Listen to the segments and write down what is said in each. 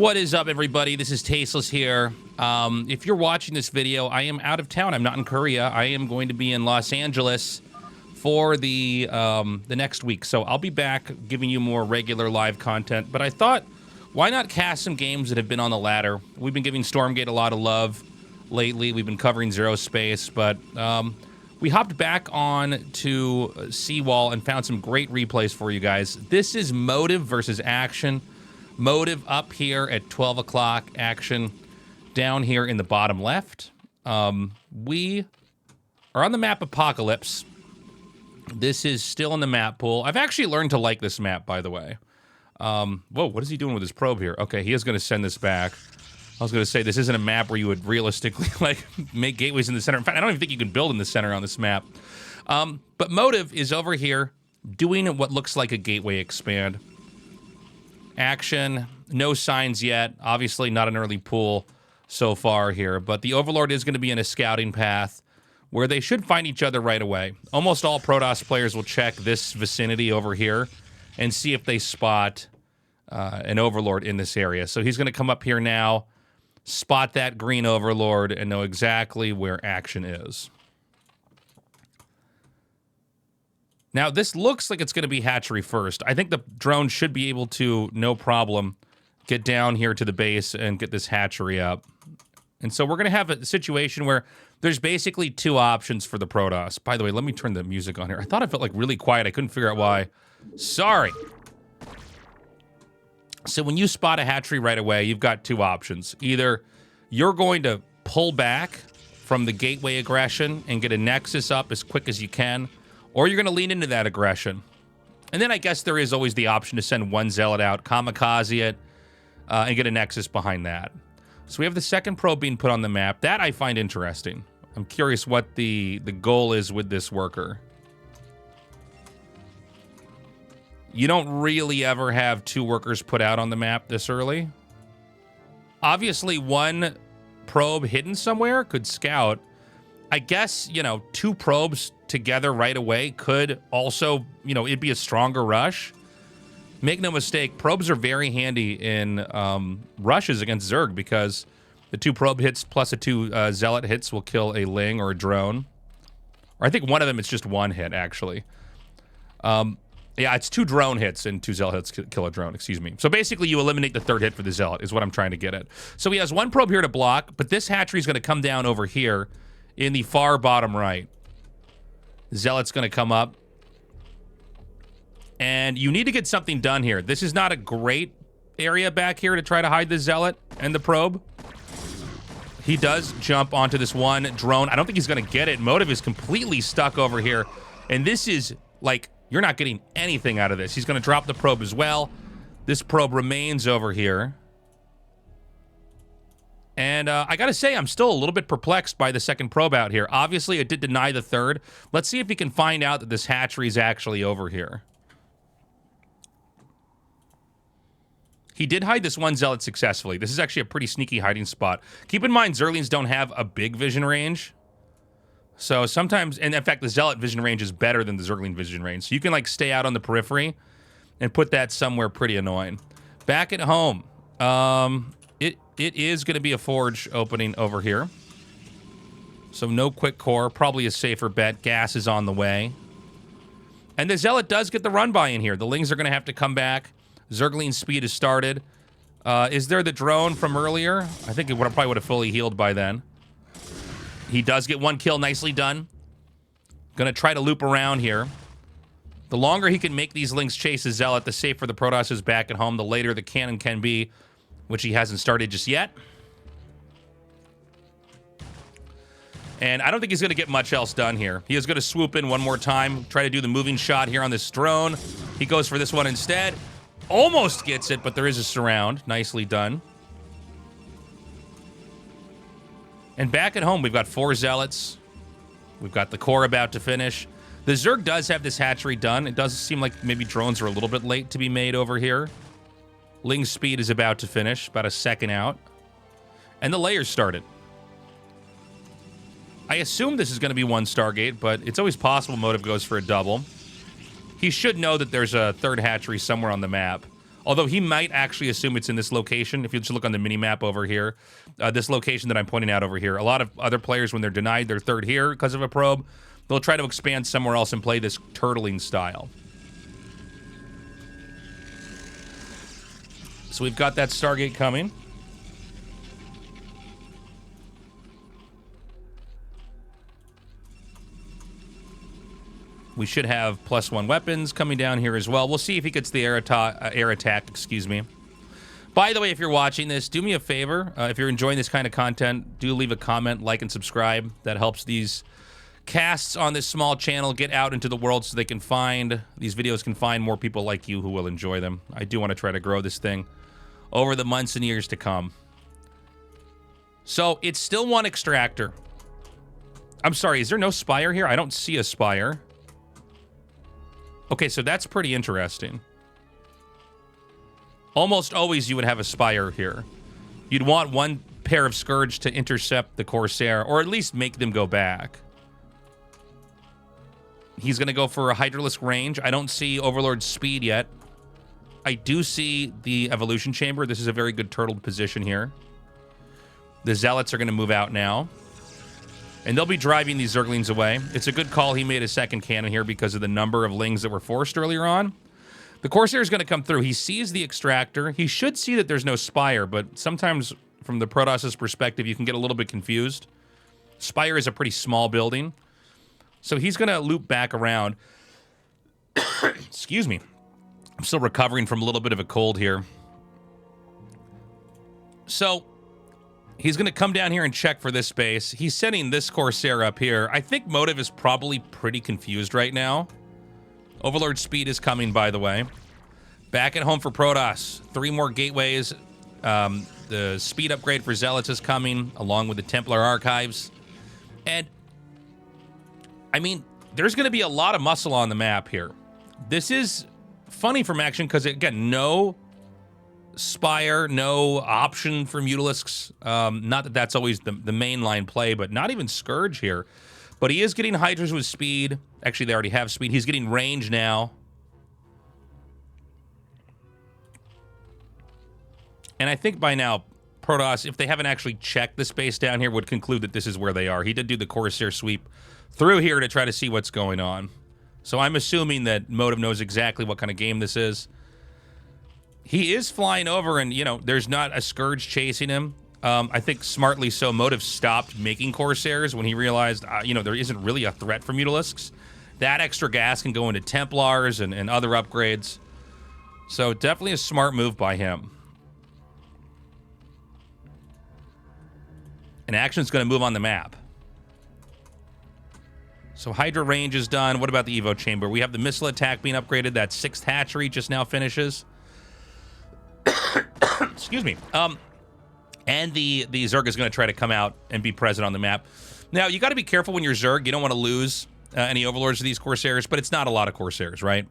What is up, everybody? This is Tasteless here. If you're watching this video, I am out of town. I'm not in Korea. I am going to be in Los Angeles for the next week. So I'll be back giving you more regular live content. But I thought, why not cast some games that have been on the ladder? We've been giving Stormgate a lot of love lately. We've been covering Zero Space, but we hopped back on to Seawall and found some great replays for you guys. This is Motive versus Action. Motive up here at 12 o'clock, Action down here in the bottom left. We are on the map Apocalypse. This is still in the map pool. I've actually learned to like this map, by the way. Whoa, what is he doing with his probe here? Okay, he is going to send this back. I was going to say, this isn't a map where you would realistically, like, make gateways in the center. In fact, I don't even think you can build in the center on this map. But Motive is over here doing what looks like a gateway expand. Action, no signs yet. Obviously not an early pool so far here, but the Overlord is going to be in a scouting path where they should find each other right away. Almost all Protoss players will check this vicinity over here and see if they spot an Overlord in this area. So he's going to come up here now, spot that green Overlord, and know exactly where Action is. Now, this looks like it's going to be hatchery first. I think the drone should be able to, no problem, get down here to the base and get this hatchery up. And so we're going to have a situation where there's basically two options for the Protoss. By the way, let me turn the music on here. I thought it felt like really quiet. I couldn't figure out why. Sorry. So when you spot a hatchery right away, you've got two options. Either you're going to pull back from the gateway aggression and get a Nexus up as quick as you can, or you're going to lean into that aggression. And then I guess there is always the option to send one Zealot out, kamikaze it, and get a Nexus behind that. So we have the second probe being put on the map. That I find interesting. I'm curious what the goal is with this worker. You don't really ever have two workers put out on the map this early. Obviously, one probe hidden somewhere could scout. I guess, you know, two probes together right away could also, you know, it'd be a stronger rush. Make no mistake, probes are very handy in rushes against Zerg because the two probe hits plus the two Zealot hits will kill a Ling or a drone. Or I think one of them, it's just one hit, actually. Yeah, it's two drone hits and two Zealot hits kill a drone, excuse me. So basically, you eliminate the third hit for the Zealot is what I'm trying to get at. So he has one probe here to block, but this hatchery is going to come down over here in the far bottom right. Zealot's going to come up. And you need to get something done here. This is not a great area back here to try to hide the Zealot and the probe. He does jump onto this one drone. I don't think he's going to get it. Motive is completely stuck over here. And this is, like, you're not getting anything out of this. He's going to drop the probe as well. This probe remains over here. And I got to say, I'm still a little bit perplexed by the second probe out here. Obviously, it did deny the third. Let's see if he can find out that this hatchery is actually over here. He did hide this one Zealot successfully. This is actually a pretty sneaky hiding spot. Keep in mind, Zerglings don't have a big vision range. So sometimes, and in fact, the Zealot vision range is better than the Zergling vision range. So you can, like, stay out on the periphery and put that somewhere pretty annoying. Back at home, It is going to be a forge opening over here. So no quick core. Probably a safer bet. Gas is on the way. And the Zealot does get the run by in here. The Lings are going to have to come back. Zergling speed has started. Is there the drone from earlier? I think it probably would have fully healed by then. He does get one kill. Nicely done. Going to try to loop around here. The longer he can make these Lings chase the Zealot, the safer the Protoss is back at home. The later the cannon can be, which he hasn't started just yet. And I don't think he's going to get much else done here. He is going to swoop in one more time, try to do the moving shot here on this drone. He goes for this one instead. Almost gets it, but there is a surround. Nicely done. And back at home, we've got 4 Zealots. We've got the core about to finish. The Zerg does have this hatchery done. It does seem like maybe drones are a little bit late to be made over here. Ling's speed is about to finish, about a second out. And the layers started. I assume this is going to be one Stargate, but it's always possible Motive goes for a double. He should know that there's a third hatchery somewhere on the map. Although he might actually assume it's in this location. If you just look on the mini-map over here, this location that I'm pointing out over here, a lot of other players, when they're denied their third here because of a probe, they'll try to expand somewhere else and play this turtling style. So we've got that Stargate coming. We should have +1 weapons coming down here as well. We'll see if he gets the air attack, excuse me. By the way, if you're watching this, do me a favor. If you're enjoying this kind of content, do leave a comment, like, and subscribe. That helps these casts on this small channel get out into the world so they can find, these videos can find more people like you who will enjoy them. I do want to try to grow this thing over the months and years to come. So it's still one extractor. I'm sorry, is there no spire here? I don't see a spire. Okay, so that's pretty interesting. Almost always you would have a spire here. You'd want one pair of Scourge to intercept the Corsair, or at least make them go back. He's going to go for a Hydralisk range. I don't see Overlord's speed yet. I do see the Evolution Chamber. This is a very good turtled position here. The Zealots are going to move out now. And they'll be driving these Zerglings away. It's a good call he made a second cannon here because of the number of Lings that were forced earlier on. The Corsair is going to come through. He sees the extractor. He should see that there's no spire, but sometimes from the Protoss' perspective, you can get a little bit confused. Spire is a pretty small building. So he's going to loop back around. Excuse me. I'm still recovering from a little bit of a cold here. So he's going to come down here and check for this space. He's sending this Corsair up here. I think Motive is probably pretty confused right now. Overlord speed is coming, by the way. Back at home for Protoss. 3 more gateways. The speed upgrade for Zealots is coming, along with the Templar Archives. And, I mean, there's going to be a lot of muscle on the map here. This is funny from action because, again, no Spire, no option for Mutalisks. Not that that's always the mainline play, but not even Scourge here. But he is getting Hydras with speed. Actually, they already have speed. He's getting range now. And I think by now, Protoss, if they haven't actually checked the space down here, would conclude that this is where they are. He did do the Corsair sweep through here to try to see what's going on. So I'm assuming that Motive knows exactly what kind of game this is. He is flying over, and, you know, there's not a Scourge chasing him. I think smartly so, Motive stopped making Corsairs when he realized, you know, there isn't really a threat for Mutalisks. That extra gas can go into Templars and other upgrades. So definitely a smart move by him. And action's going to move on the map. So Hydra range is done. What about the Evo Chamber? We have the missile attack being upgraded. That 6th hatchery just now finishes. Excuse me. And the Zerg is going to try to come out and be present on the map. Now, you got to be careful when you're Zerg. You don't want to lose any Overlords to these Corsairs, but it's not a lot of Corsairs, right?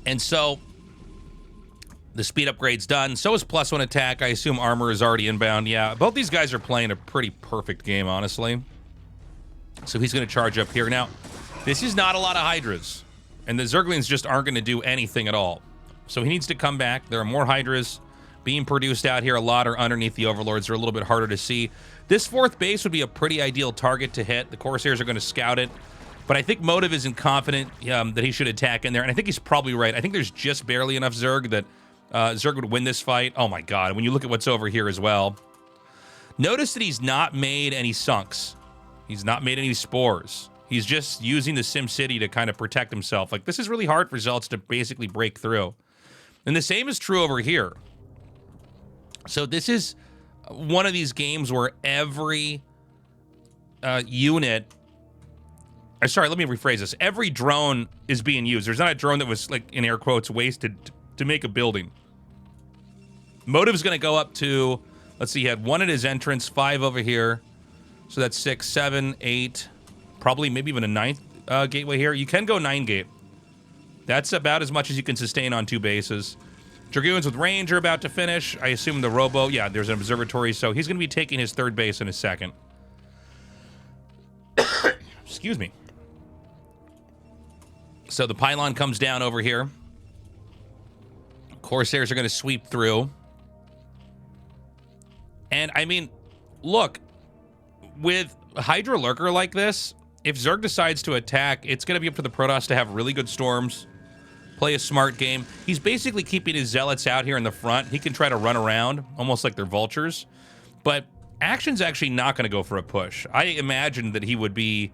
And so the speed upgrade's done. So is +1 attack. I assume armor is already inbound. Yeah, both these guys are playing a pretty perfect game, honestly. So he's going to charge up here. Now, this is not a lot of Hydras. And the Zerglings just aren't going to do anything at all. So he needs to come back. There are more Hydras being produced out here. A lot are underneath the Overlords. They're a little bit harder to see. This 4th base would be a pretty ideal target to hit. The Corsairs are going to scout it. But I think Motive isn't confident that he should attack in there. And I think he's probably right. I think there's just barely enough Zerg that Zerg would win this fight. Oh, my God. When you look at what's over here as well. Notice that he's not made any sunks. He's not made any spores. He's just using the SimCity to kind of protect himself. Like, this is really hard for Zealots to basically break through. And the same is true over here. So this is one of these games where every unit... sorry, let me rephrase this. Every drone is being used. There's not a drone that was, like, in air quotes, wasted to make a building. Motive's going to go up to... Let's see, he had 1 at his entrance, 5 over here. So that's 6, 7, 8... Probably maybe even a 9th gateway here. You can go 9 gate. That's about as much as you can sustain on 2 bases. Dragoons with range are about to finish. I assume the Robo... Yeah, there's an observatory, so he's going to be taking his 3rd base in a second. Excuse me. So the pylon comes down over here. Corsairs are going to sweep through. And, I mean, look, with Hydra Lurker like this, if Zerg decides to attack, it's going to be up to the Protoss to have really good storms, play a smart game. He's basically keeping his zealots out here in the front. He can try to run around, almost like they're vultures. But Action's actually not going to go for a push. I imagine that he would be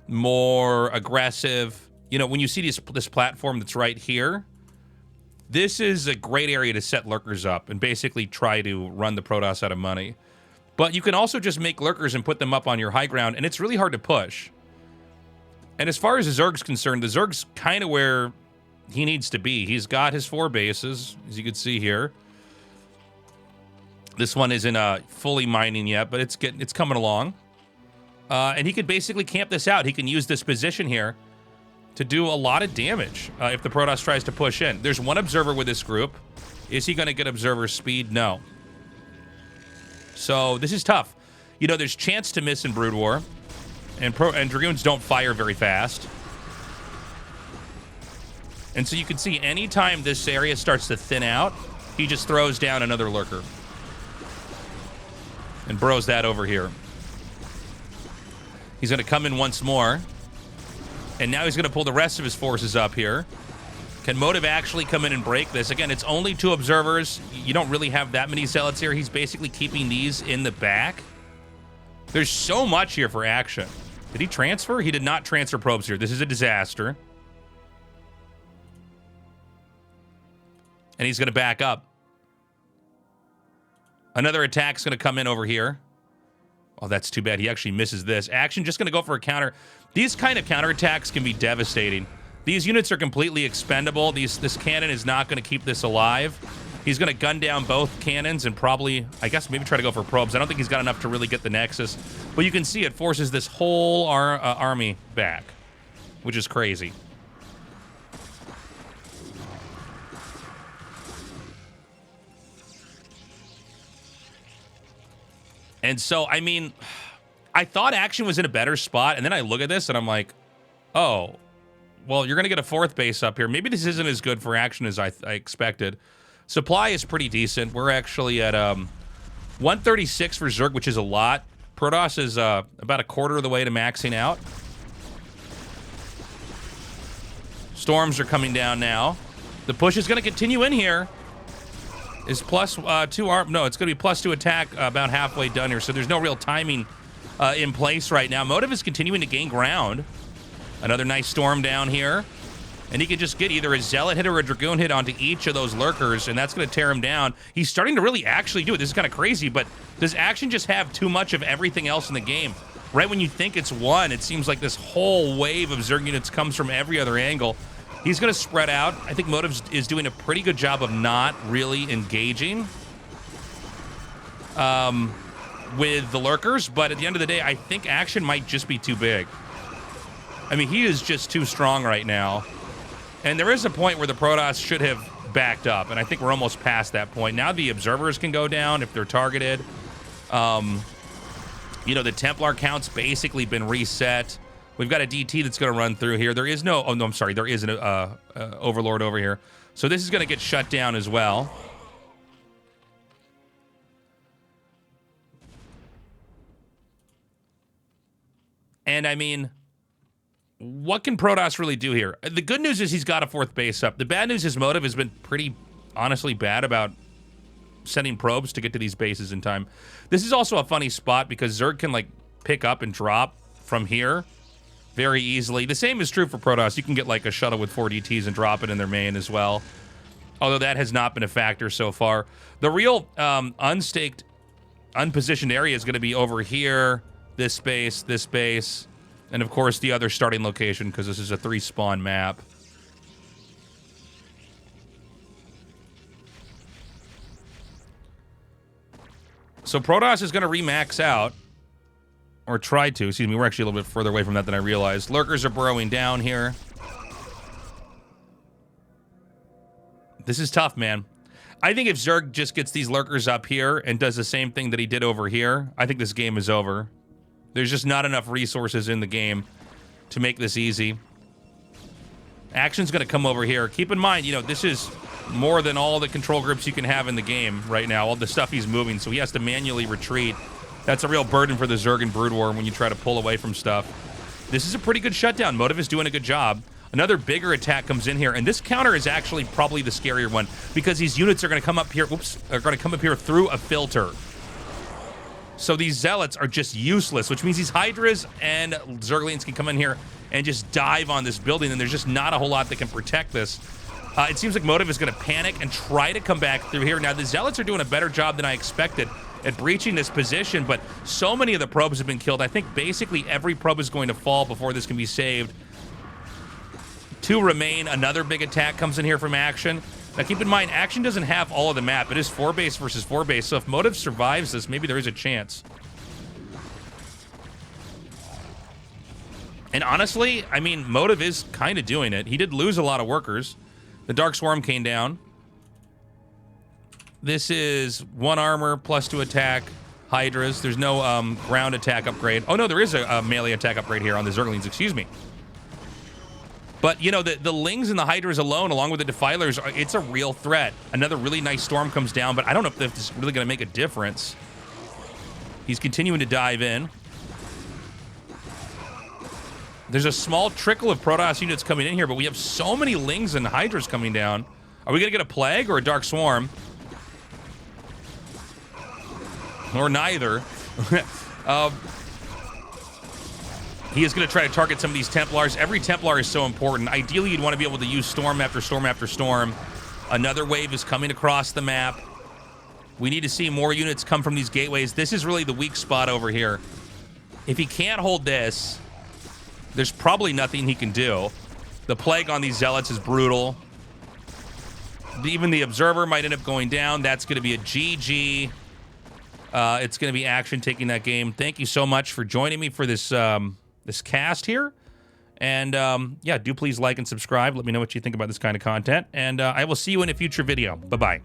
more aggressive. You know, when you see this platform that's right here, this is a great area to set lurkers up and basically try to run the Protoss out of money. But you can also just make lurkers and put them up on your high ground, and it's really hard to push. And as far as the Zerg's concerned, the Zerg's kind of where he needs to be. He's got his 4 bases, as you can see here. This one isn't fully mining yet, but it's coming along. And he could basically camp this out. He can use this position here to do a lot of damage if the Protoss tries to push in. There's 1 observer with this group. Is he going to get observer speed? No. So this is tough. You know, there's chance to miss in Brood War, and Dragoons don't fire very fast. And so you can see anytime this area starts to thin out, he just throws down another lurker and burrows that over here. He's going to come in once more, and now he's going to pull the rest of his forces up here. Can Motive actually come in and break this? Again, it's only 2 observers. You don't really have that many zealots here. He's basically keeping these in the back. There's so much here for Action. Did he transfer? He did not transfer probes here. This is a disaster. And he's going to back up. Another attack's going to come in over here. Oh, that's too bad. He actually misses this. Action just going to go for a counter. These kind of counterattacks can be devastating. These units are completely expendable. This cannon is not going to keep this alive. He's going to gun down both cannons and probably, I guess, maybe try to go for probes. I don't think he's got enough to really get the Nexus. But you can see it forces this whole army back, which is crazy. And so, I mean, I thought Action was in a better spot, and then I look at this and I'm like, oh, well, you're going to get a 4th base up here. Maybe this isn't as good for Action as I expected. Supply is pretty decent. We're actually at 136 for Zerg, which is a lot. Protoss is about a quarter of the way to maxing out. Storms are coming down now. The push is going to continue in here. Is plus 2 arm? No, it's going to be plus 2 attack about halfway done here. So there's no real timing in place right now. Motive is continuing to gain ground. Another nice storm down here. And he can just get either a Zealot hit or a Dragoon hit onto each of those lurkers, and that's going to tear him down. He's starting to really actually do it. This is kind of crazy, but does Action just have too much of everything else in the game? Right when you think it's won, it seems like this whole wave of Zerg units comes from every other angle. He's going to spread out. I think Motive is doing a pretty good job of not really engaging with the lurkers, but at the end of the day, I think Action might just be too big. I mean, he is just too strong right now. And there is a point where the Protoss should have backed up, and I think we're almost past that point. Now the observers can go down if they're targeted. You know, the Templar count's basically been reset. We've got a DT that's going to run through here. There is no... Oh, no, I'm sorry. There is an Overlord over here. So this is going to get shut down as well. And, I mean, what can Protoss really do here? The good news is he's got a 4th base up. The bad news is Motive has been pretty, honestly, bad about sending probes to get to these bases in time. This is also a funny spot because Zerg can, like, pick up and drop from here very easily. The same is true for Protoss. You can get, like, a shuttle with 4 DTs and drop it in their main as well. Although that has not been a factor so far. The real unstaked, unpositioned area is going to be over here, this base, and, of course, the other starting location, because this is a 3-spawn map. So Protoss is going to remax out. Or try to. Excuse me, we're actually a little bit further away from that than I realized. Lurkers are burrowing down here. This is tough, man. I think if Zerg just gets these lurkers up here and does the same thing that he did over here, I think this game is over. There's just not enough resources in the game to make this easy. Action's going to come over here. Keep in mind, you know, this is more than all the control groups you can have in the game right now. All the stuff he's moving, so he has to manually retreat. That's a real burden for the Zerg and Brood War when you try to pull away from stuff. This is a pretty good shutdown. Motive is doing a good job. Another bigger attack comes in here, and this counter is actually probably the scarier one because these units are going to come up here. Oops, are going to come up here through a filter. So these zealots are just useless, which means these Hydras and Zerglings can come in here and just dive on this building, and there's just not a whole lot that can protect this. It seems like Motive is going to panic and try to come back through here. Now, the Zealots are doing a better job than I expected at breaching this position, but so many of the probes have been killed. I think basically every probe is going to fall before this can be saved. 2 remain. Another big attack comes in here from Action. Now, keep in mind, Action doesn't have all of the map. It is 4 base versus 4 base, so if Motive survives this, maybe there is a chance. And honestly, I mean, Motive is kind of doing it. He did lose a lot of workers. The Dark Swarm came down. This is 1 armor plus 2 attack. Hydras. There's no ground attack upgrade. Oh, no, there is a melee attack upgrade here on the Zerglings. Excuse me. But, you know, the Lings and the Hydras alone, along with the Defilers, it's a real threat. Another really nice storm comes down, but I don't know if this is really going to make a difference. He's continuing to dive in. There's a small trickle of Protoss units coming in here, but we have so many Lings and Hydras coming down. Are we going to get a Plague or a Dark Swarm? Or neither. He is going to try to target some of these Templars. Every Templar is so important. Ideally, you'd want to be able to use storm after storm after storm. Another wave is coming across the map. We need to see more units come from these gateways. This is really the weak spot over here. If he can't hold this, there's probably nothing he can do. The Plague on these Zealots is brutal. Even the Observer might end up going down. That's going to be a GG. It's going to be Action taking that game. Thank you so much for joining me for this this cast here. And yeah, do please like and subscribe. Let me know what you think about this kind of content. And I will see you in a future video. Bye-bye.